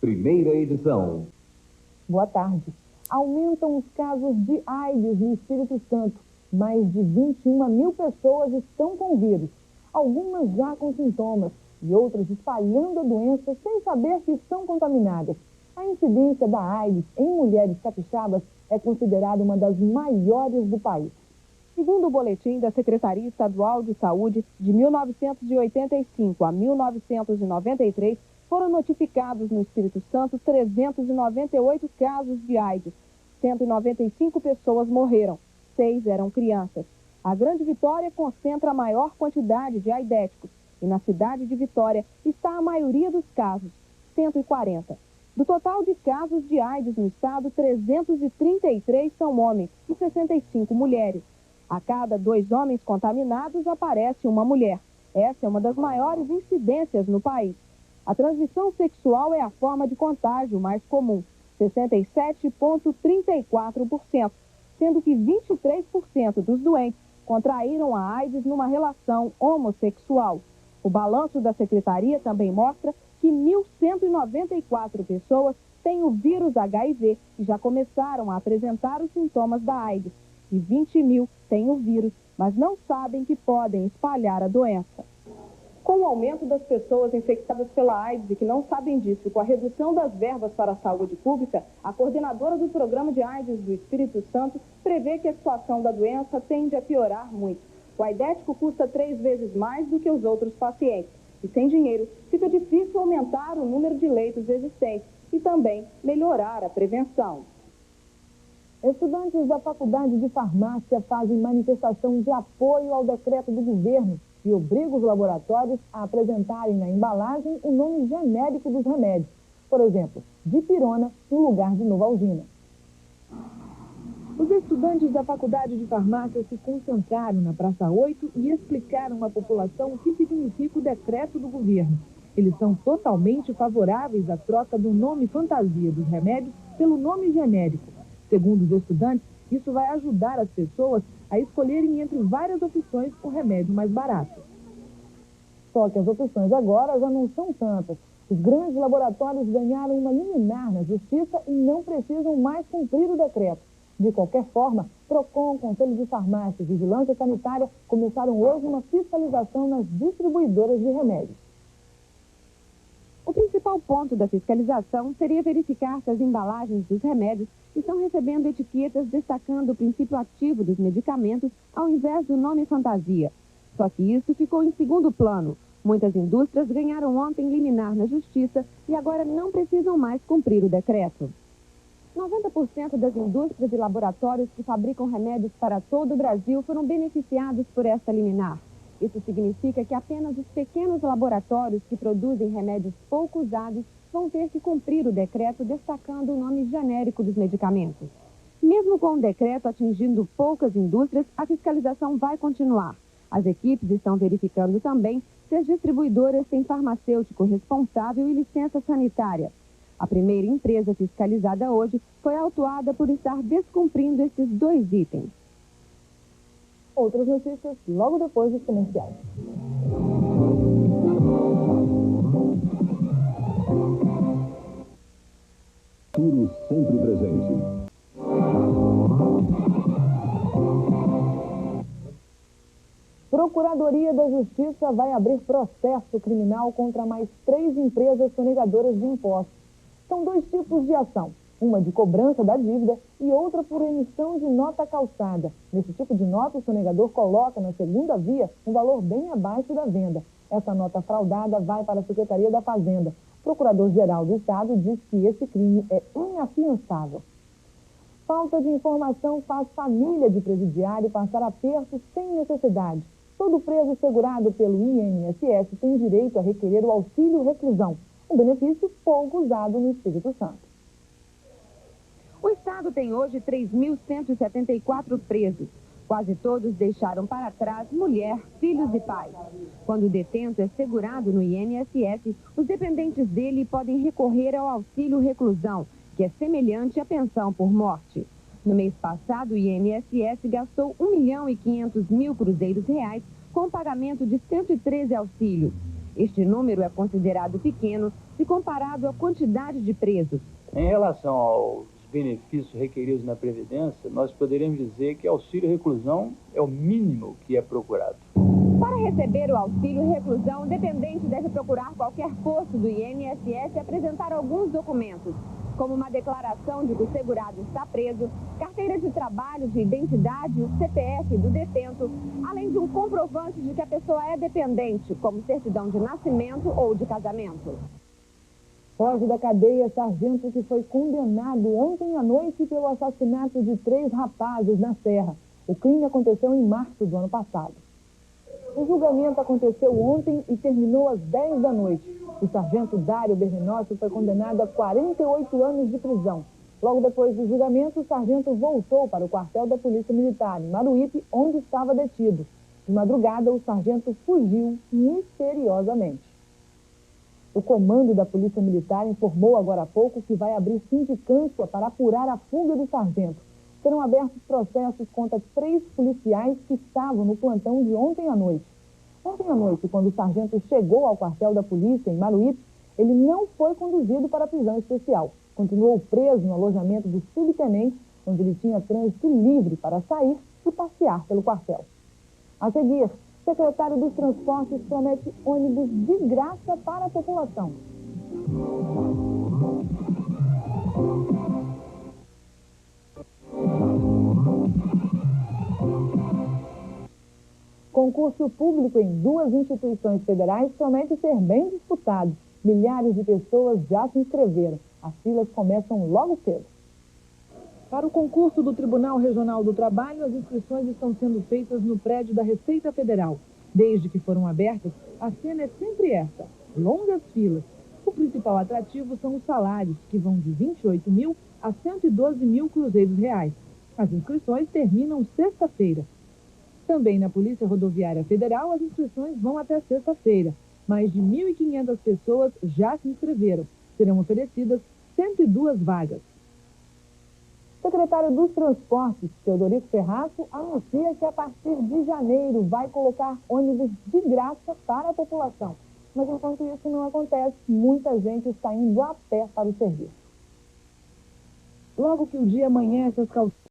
primeira edição. Boa tarde. Aumentam os casos de AIDS no Espírito Santo. Mais de 21 mil pessoas estão com vírus. Algumas já com sintomas e outras espalhando a doença sem saber que estão contaminadas. A incidência da AIDS em mulheres capixabas é considerada uma das maiores do país. Segundo o boletim da Secretaria Estadual de Saúde, de 1985 a 1993, foram notificados no Espírito Santo 398 casos de AIDS. 195 pessoas morreram, 6 eram crianças. A Grande Vitória concentra a maior quantidade de aidéticos e na cidade de Vitória está a maioria dos casos, 140. Do total de casos de AIDS no estado, 333 são homens e 65 mulheres. A cada 2 homens contaminados aparece uma mulher. Essa é uma das maiores incidências no país. A transmissão sexual é a forma de contágio mais comum, 67,34%, sendo que 23% dos doentes contraíram a AIDS numa relação homossexual. O balanço da Secretaria também mostra que 1.194 pessoas têm o vírus HIV e já começaram a apresentar os sintomas da AIDS. E 20 mil têm o vírus, mas não sabem que podem espalhar a doença. Com o aumento das pessoas infectadas pela AIDS e que não sabem disso, e com a redução das verbas para a saúde pública, a coordenadora do programa de AIDS do Espírito Santo prevê que a situação da doença tende a piorar muito. O aidético custa 3 vezes mais do que os outros pacientes. E sem dinheiro, fica difícil aumentar o número de leitos existentes e também melhorar a prevenção. Estudantes da Faculdade de Farmácia fazem manifestação de apoio ao decreto do governo e obriga os laboratórios a apresentarem na embalagem o nome genérico dos remédios. Por exemplo, dipirona no lugar de Novalgina. Os estudantes da Faculdade de Farmácia se concentraram na Praça 8 e explicaram à população o que significa o decreto do governo. Eles são totalmente favoráveis à troca do nome fantasia dos remédios pelo nome genérico. Segundo os estudantes, isso vai ajudar as pessoas a escolherem entre várias opções o remédio mais barato. Só que as opções agora já não são tantas. Os grandes laboratórios ganharam uma liminar na justiça e não precisam mais cumprir o decreto. De qualquer forma, PROCON, Conselho de Farmácia e Vigilância Sanitária começaram hoje uma fiscalização nas distribuidoras de remédios. O principal ponto da fiscalização seria verificar se as embalagens dos remédios estão recebendo etiquetas destacando o princípio ativo dos medicamentos ao invés do nome fantasia. Só que isso ficou em segundo plano. Muitas indústrias ganharam ontem liminar na justiça e agora não precisam mais cumprir o decreto. 90% das indústrias e laboratórios que fabricam remédios para todo o Brasil foram beneficiados por esta liminar. Isso significa que apenas os pequenos laboratórios que produzem remédios pouco usados vão ter que cumprir o decreto destacando o nome genérico dos medicamentos. Mesmo com o decreto atingindo poucas indústrias, a fiscalização vai continuar. As equipes estão verificando também se as distribuidoras têm farmacêutico responsável e licença sanitária. A primeira empresa fiscalizada hoje foi autuada por estar descumprindo esses 2 itens. Outras notícias logo depois dos comerciais. Futuro sempre presente. Procuradoria da Justiça vai abrir processo criminal contra mais 3 empresas sonegadoras de impostos. São 2 tipos de ação, uma de cobrança da dívida e outra por emissão de nota calçada. Nesse tipo de nota, o sonegador coloca na segunda via um valor bem abaixo da venda. Essa nota fraudada vai para a Secretaria da Fazenda. O Procurador-Geral do Estado diz que esse crime é inafiançável. Falta de informação faz família de presidiário passar aperto sem necessidade. Todo preso segurado pelo INSS tem direito a requerer o auxílio reclusão, um benefício pouco usado no Espírito Santo. O Estado tem hoje 3.174 presos. Quase todos deixaram para trás mulher, filhos e pais. Quando o detento é segurado no INSS, os dependentes dele podem recorrer ao auxílio reclusão, que é semelhante à pensão por morte. No mês passado, o INSS gastou 1.500.000 cruzeiros reais com o pagamento de 113 auxílios. Este número é considerado pequeno se comparado à quantidade de presos. Em relação aos benefícios requeridos na Previdência, nós poderíamos dizer que auxílio reclusão é o mínimo que é procurado. Para receber o auxílio reclusão, o dependente deve procurar qualquer posto do INSS e apresentar alguns documentos, como uma declaração de que o segurado está preso, carteira de trabalho, de identidade, o CPF do detento, além de um comprovante de que a pessoa é dependente, como certidão de nascimento ou de casamento. Foge da cadeia sargento que foi condenado ontem à noite pelo assassinato de 3 rapazes na Serra. O crime aconteceu em março do ano passado. O julgamento aconteceu ontem e terminou às 10 da noite. O sargento Dário Berminócio foi condenado a 48 anos de prisão. Logo depois do julgamento, o sargento voltou para o quartel da Polícia Militar, em Maruípe, onde estava detido. De madrugada, o sargento fugiu misteriosamente. O comando da Polícia Militar informou agora há pouco que vai abrir sindicância para apurar a fuga do sargento. Serão abertos processos contra 3 policiais que estavam no plantão de ontem à noite. Ontem à noite, quando o sargento chegou ao quartel da polícia em Maruípe, ele não foi conduzido para a prisão especial. Continuou preso no alojamento do subtenente, onde ele tinha trânsito livre para sair e passear pelo quartel. A seguir, o secretário dos Transportes promete ônibus de graça para a população. Concurso público em 2 instituições federais promete ser bem disputado. Milhares de pessoas já se inscreveram. As filas começam logo cedo. Para o concurso do Tribunal Regional do Trabalho, as inscrições estão sendo feitas no prédio da Receita Federal. Desde que foram abertas, a cena é sempre essa: longas filas. O principal atrativo são os salários, que vão de 28 mil a 112 mil cruzeiros reais. As inscrições terminam sexta-feira. Também na Polícia Rodoviária Federal, as inscrições vão até sexta-feira. Mais de 1.500 pessoas já se inscreveram. Serão oferecidas 102 vagas. O secretário dos Transportes, Teodorico Ferraço, anuncia que a partir de janeiro vai colocar ônibus de graça para a população. Mas enquanto isso não acontece, muita gente está indo a pé para o serviço. Logo que o dia amanhece, as calçadas